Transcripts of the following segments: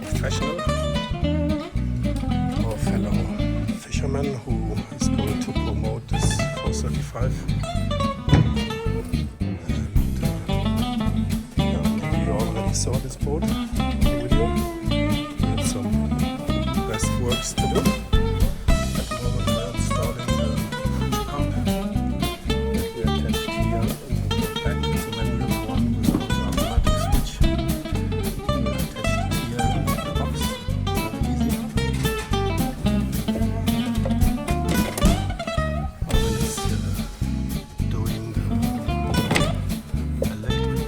professional or fellow fisherman who is going to promote this 435. Maybe you already saw this boat in the video. We have some best works to do. At the moment we are installing the fish pump that we attached here in the back to manual one without automatic switch. We attached it here in the box. Very easy. Whaly is doing the electric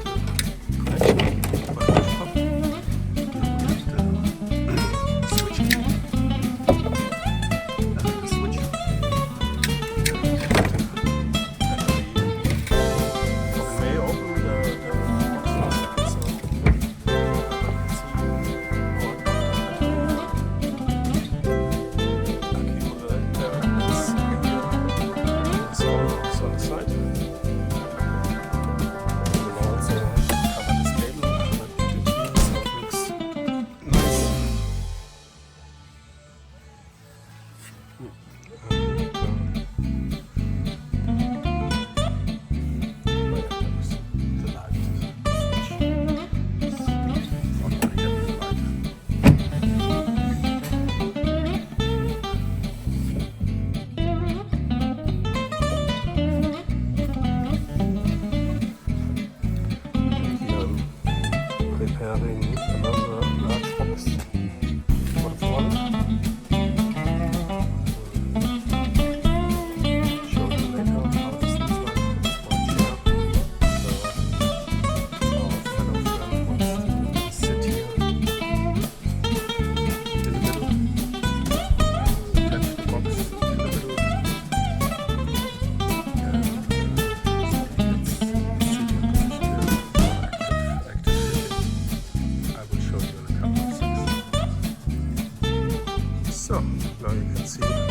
connection for the fish pump. Here we have the switch key. The switch. May open the box for a second so on the side. We will also cover this cable with the key so it looks nice. Preparing another large box for the front. Show you later how this looks like. It's one chair. So our fellow friend wants to sit here in the middle. Attach the box in the middle. And it's sitting position there for active fishing. I will show you in a couple of seconds. So, now you can see